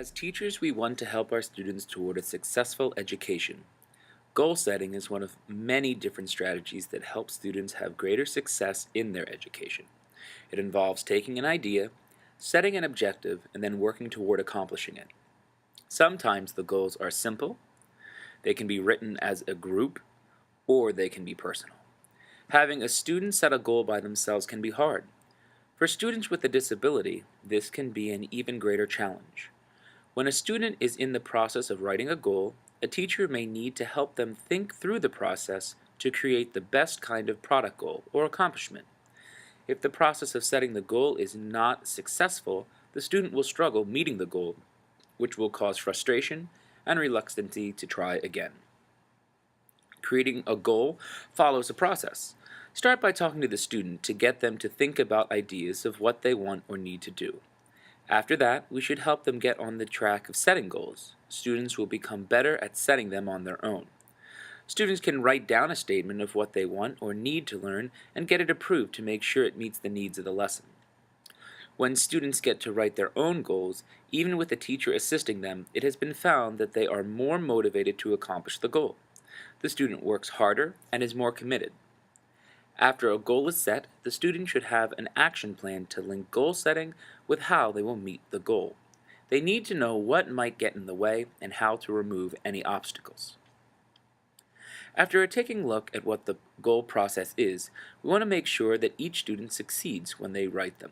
As teachers, we want to help our students toward a successful education. Goal setting is one of many different strategies that help students have greater success in their education. It involves taking an idea, setting an objective, and then working toward accomplishing it. Sometimes the goals are simple, they can be written as a group, or they can be personal. Having a student set a goal by themselves can be hard. For students with a disability, this can be an even greater challenge. When a student is in the process of writing a goal, a teacher may need to help them think through the process to create the best kind of product goal or accomplishment. If the process of setting the goal is not successful, the student will struggle meeting the goal, which will cause frustration and reluctance to try again. Creating a goal follows a process. Start by talking to the student to get them to think about ideas of what they want or need to do. After that, we should help them get on the track of setting goals. Students will become better at setting them on their own. Students can write down a statement of what they want or need to learn and get it approved to make sure it meets the needs of the lesson. When students get to write their own goals, even with a teacher assisting them, it has been found that they are more motivated to accomplish the goal. The student works harder and is more committed. After a goal is set, the student should have an action plan to link goal setting with how they will meet the goal. They need to know what might get in the way and how to remove any obstacles. After taking a look at what the goal process is, we want to make sure that each student succeeds when they write them.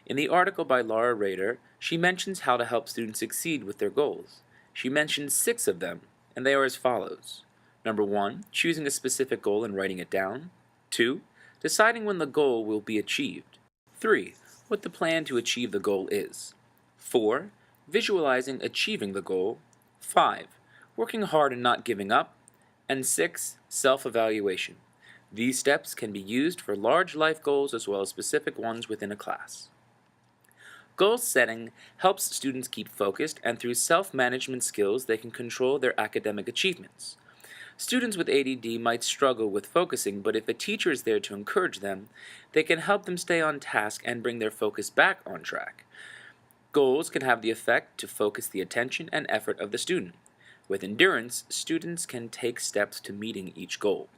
In the article by Laura Rader, she mentions how to help students succeed with their goals. She mentions 6 of them, and they are as follows. Number 1, choosing a specific goal and writing it down. 2, deciding when the goal will be achieved. 3, what the plan to achieve the goal is. 4, visualizing achieving the goal. 5, working hard and not giving up. And 6, self-evaluation. These steps can be used for large life goals as well as specific ones within a class. Goal setting helps students keep focused, and through self-management skills they can control their academic achievements. Students with ADD might struggle with focusing, but if a teacher is there to encourage them, they can help them stay on task and bring their focus back on track. Goals can have the effect to focus the attention and effort of the student. With endurance, students can take steps to meeting each goal.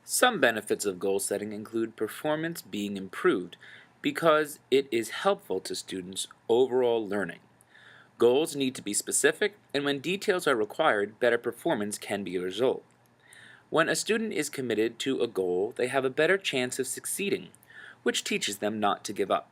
Some benefits of goal setting include performance being improved because it is helpful to students' overall learning. Goals need to be specific, and when details are required, better performance can be a result. When a student is committed to a goal, they have a better chance of succeeding, which teaches them not to give up.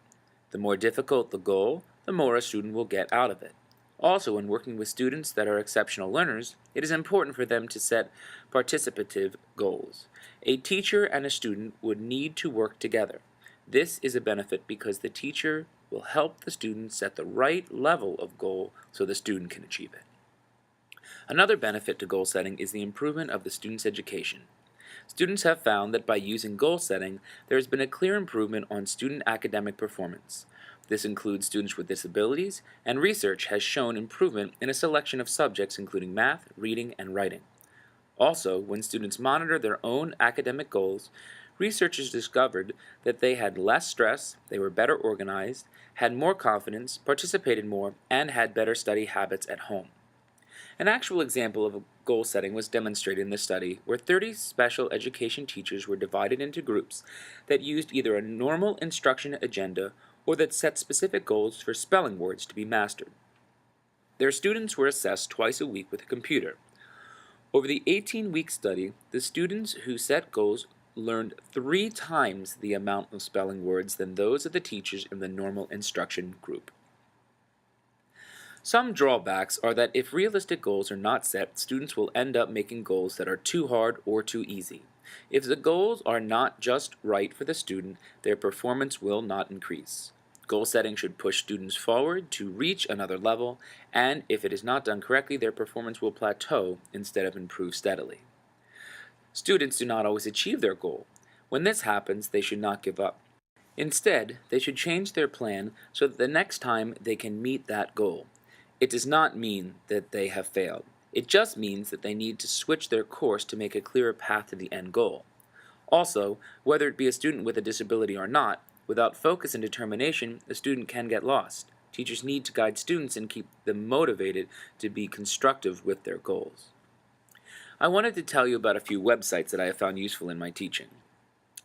The more difficult the goal, the more a student will get out of it. Also, when working with students that are exceptional learners, it is important for them to set participative goals. A teacher and a student would need to work together. This is a benefit because the teacher will help the student set the right level of goal so the student can achieve it. Another benefit to goal setting is the improvement of the student's education. Students have found that by using goal setting, there has been a clear improvement on student academic performance. This includes students with disabilities, and research has shown improvement in a selection of subjects including math, reading, and writing. Also, when students monitor their own academic goals, researchers discovered that they had less stress, they were better organized, had more confidence, participated more, and had better study habits at home. An actual example of a goal setting was demonstrated in the study where 30 special education teachers were divided into groups that used either a normal instruction agenda or that set specific goals for spelling words to be mastered. Their students were assessed twice a week with a computer. Over the 18-week study, the students who set goals learned 3 times the amount of spelling words than those of the teachers in the normal instruction group. Some drawbacks are that if realistic goals are not set, students will end up making goals that are too hard or too easy. If the goals are not just right for the student, their performance will not increase. Goal setting should push students forward to reach another level, and if it is not done correctly, their performance will plateau instead of improve steadily. Students do not always achieve their goal. When this happens, they should not give up. Instead, they should change their plan so that the next time they can meet that goal. It does not mean that they have failed. It just means that they need to switch their course to make a clearer path to the end goal. Also, whether it be a student with a disability or not, without focus and determination, a student can get lost. Teachers need to guide students and keep them motivated to be constructive with their goals. I wanted to tell you about a few websites that I have found useful in my teaching.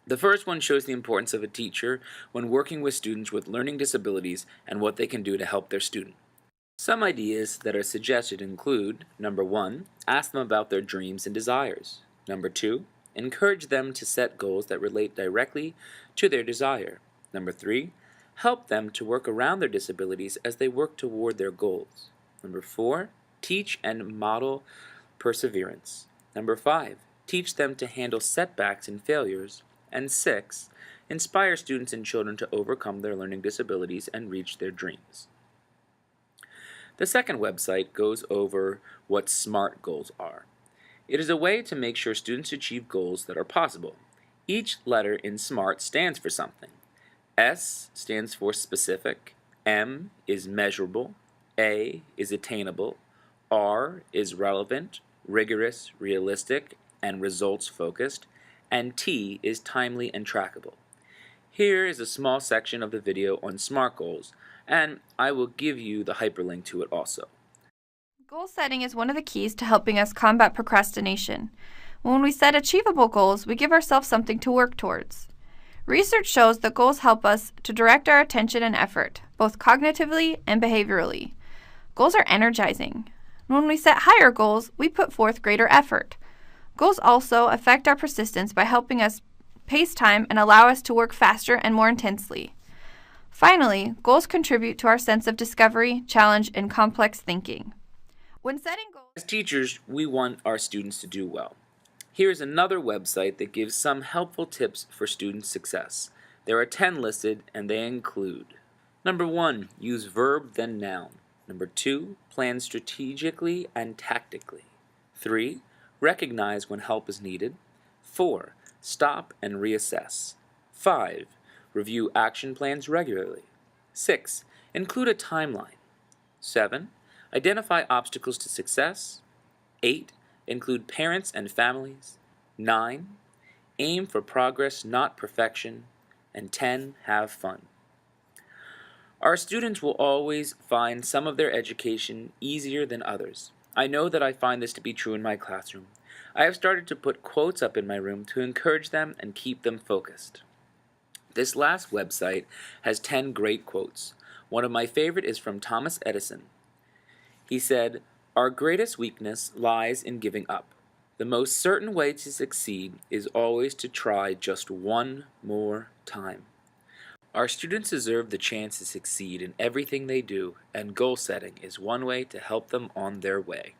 The first one shows the importance of a teacher when working with students with learning disabilities and what they can do to help their student. Some ideas that are suggested include: number 1, ask them about their dreams and desires. Number 2, encourage them to set goals that relate directly to their desire. Number 3, help them to work around their disabilities as they work toward their goals. Number 4, teach and model perseverance. Number 5, teach them to handle setbacks and failures. And 6, inspire students and children to overcome their learning disabilities and reach their dreams. The second website goes over what SMART goals are. It is a way to make sure students achieve goals that are possible. Each letter in SMART stands for something. S stands for specific, M is measurable, A is attainable, R is relevant, rigorous, realistic, and results-focused, and T is timely and trackable. Here is a small section of the video on SMART goals, and I will give you the hyperlink to it also. Goal setting is one of the keys to helping us combat procrastination. When we set achievable goals, we give ourselves something to work towards. Research shows that goals help us to direct our attention and effort, both cognitively and behaviorally. Goals are energizing. When we set higher goals, we put forth greater effort. Goals also affect our persistence by helping us pace time and allow us to work faster and more intensely. Finally, goals contribute to our sense of discovery, challenge, and complex thinking. When setting goals, as teachers, we want our students to do well. Here is another website that gives some helpful tips for student success. There are 10 listed, and they include: number 1, use verb then noun. Number 2, plan strategically and tactically. 3, recognize when help is needed. 4, stop and reassess. 5, review action plans regularly. 6, include a timeline. 7, identify obstacles to success. 8, include parents and families. 9, aim for progress, not perfection. And 10, have fun. Our students will always find some of their education easier than others. I know that I find this to be true in my classroom. I have started to put quotes up in my room to encourage them and keep them focused. This last website has 10 great quotes. One of my favorite is from Thomas Edison. He said, "Our greatest weakness lies in giving up. The most certain way to succeed is always to try just one more time." Our students deserve the chance to succeed in everything they do, and goal setting is one way to help them on their way.